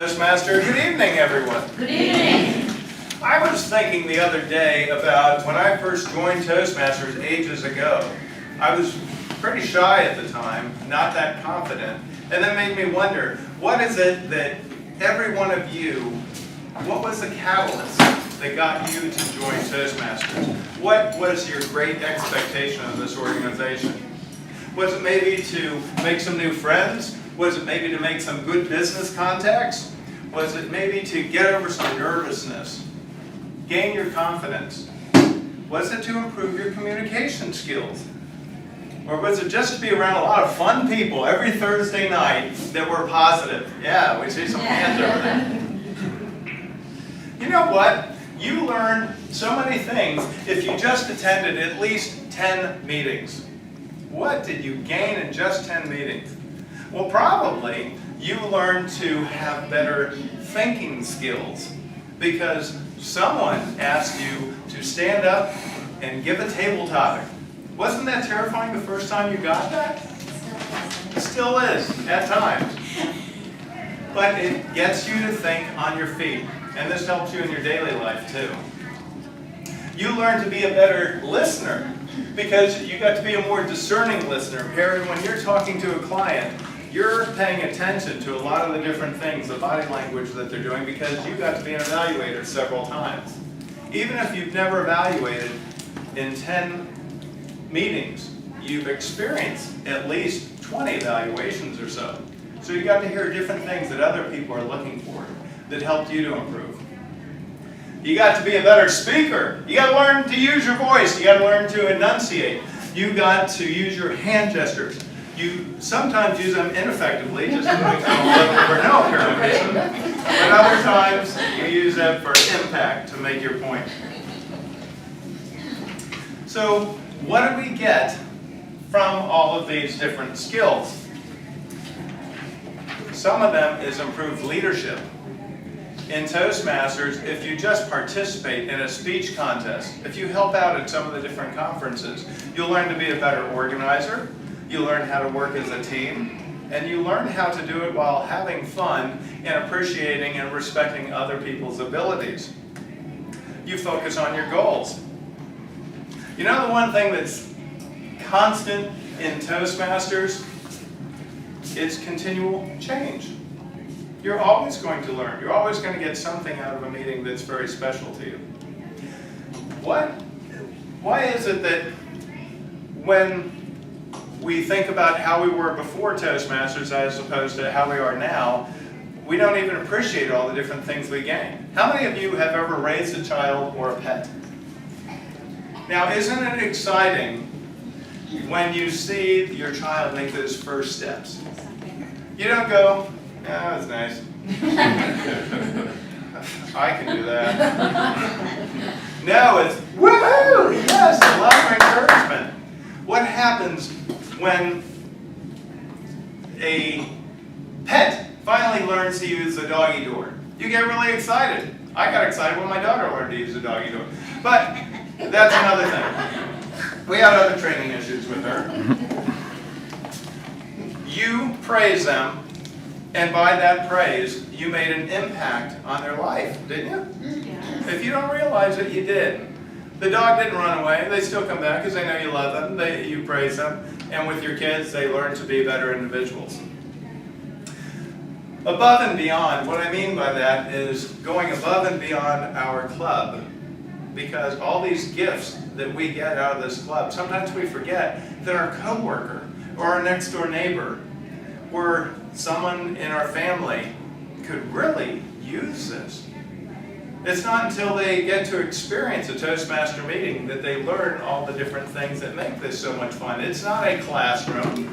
Toastmaster, good evening, everyone. Good evening. I was thinking the other day about when I first joined Toastmasters ages ago. I was pretty shy at the time, not that confident, and that made me wonder, what is it that every one of you, what was the catalyst that got you to join Toastmasters? What was your great expectation of this organization? Was it maybe to make some new friends? Was it maybe to make some good business contacts? Was it maybe to get over some nervousness? Gain your confidence? Was it to improve your communication skills? Or was it just to be around a lot of fun people every Thursday night that were positive? Yeah, we see some hands over there. You know what? You learn so many things if you just attended at least 10 meetings. What did you gain in just 10 meetings? Well, probably you learned to have better thinking skills because someone asked you to stand up and give a table topic. Wasn't that terrifying the first time you got that? It still is, at times. But it gets you to think on your feet, and this helps you in your daily life too. You learn to be a better listener because you got to be a more discerning listener. Harry, when you're talking to a client, you're paying attention to a lot of the different things, the body language that they're doing, because you got to be an evaluator several times. Even if you've never evaluated in 10 meetings, you've experienced at least 20 evaluations or so. So you got to hear different things that other people are looking for that helped you to improve. You got to be a better speaker. You got to learn to use your voice. You got to learn to enunciate. You got to use your hand gestures. You sometimes use them ineffectively, just to make them for no apparent reason. But other times, you use them for impact to make your point. So, what do we get from all of these different skills? Some of them is improved leadership. In Toastmasters, if you just participate in a speech contest, if you help out at some of the different conferences, you'll learn to be a better organizer. You learn how to work as a team, and you learn how to do it while having fun and appreciating and respecting other people's abilities. You focus on your goals. You know the one thing that's constant in Toastmasters? It's continual change. You're always going to learn. You're always going to get something out of a meeting that's very special to you. Why is it that when we think about how we were before Toastmasters as opposed to how we are now, we don't even appreciate all the different things we gain? How many of you have ever raised a child or a pet? Now, isn't it exciting when you see your child make those first steps? You don't go, "Oh, that's nice. I can do that." No, it's, "Woohoo! Yes, a lot of encouragement." What happens when a pet finally learns to use the doggy door? You get really excited. I got excited when my daughter learned to use the doggy door. But that's another thing. We had other training issues with her. You praise them, and by that praise, you made an impact on their life, didn't you? Yes. If you don't realize it, you did. The dog didn't run away. They still come back because they know you love them. You praise them. And with your kids, they learn to be better individuals. Above and beyond, what I mean by that is going above and beyond our club. Because all these gifts that we get out of this club, sometimes we forget that our coworker or our next door neighbor or someone in our family could really use this. It's not until they get to experience a Toastmaster meeting that they learn all the different things that make this so much fun. It's not a classroom.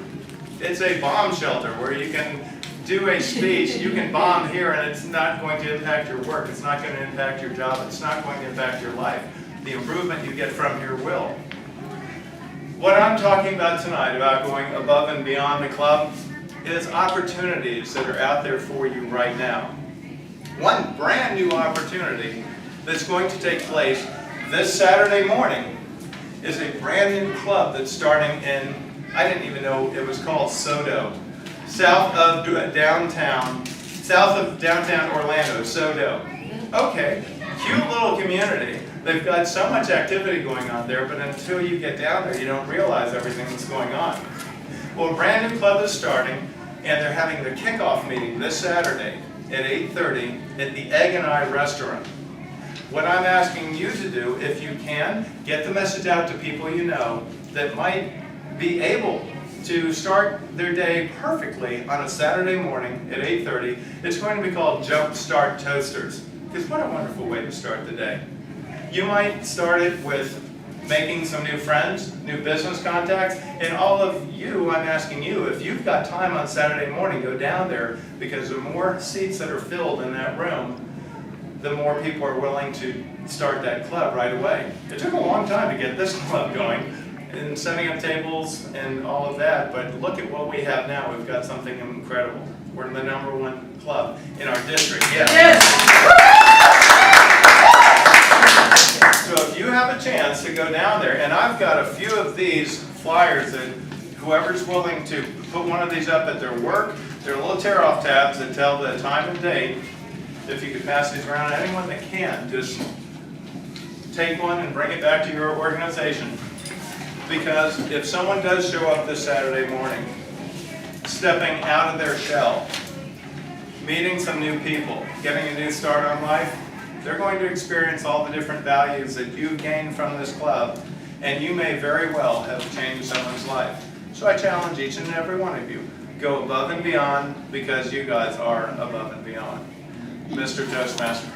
It's a bomb shelter where you can do a speech. You can bomb here and it's not going to impact your work. It's not going to impact your job. It's not going to impact your life. The improvement you get from here will. What I'm talking about tonight, about going above and beyond the club, is opportunities that are out there for you right now. One brand new opportunity that's going to take place this Saturday morning is a brand new club that's starting in, I didn't even know it was called Sodo, south of downtown south of downtown Orlando, SoDo. Okay, cute little community. They've got so much activity going on there, but until you get down there, you don't realize everything that's going on. Well, a brand new club is starting, and they're having their kickoff meeting this Saturday at 8:30 at the Egg and I restaurant. What I'm asking you to do, if you can, get the message out to people you know that might be able to start their day perfectly on a Saturday morning at 8:30. It's going to be called Jumpstart Toasters, because what a wonderful way to start the day. You might start it with making some new friends, new business contacts, and all of you, I'm asking you, if you've got time on Saturday morning, go down there, because the more seats that are filled in that room, the more people are willing to start that club right away. It took a long time to get this club going, and setting up tables and all of that, but look at what we have now. We've got something incredible. We're the #1 club in our district. Yes! So if you have a chance to go down there, and I've got a few of these flyers that whoever's willing to put one of these up at their work, they're little tear-off tabs that tell the time and date. If you could pass these around, anyone that can, just take one and bring it back to your organization. Because if someone does show up this Saturday morning, stepping out of their shell, meeting some new people, getting a new start on life, they're going to experience all the different values that you've gained from this club, and you may very well have changed someone's life. So I challenge each and every one of you, go above and beyond, because you guys are above and beyond. Mr. Toastmaster.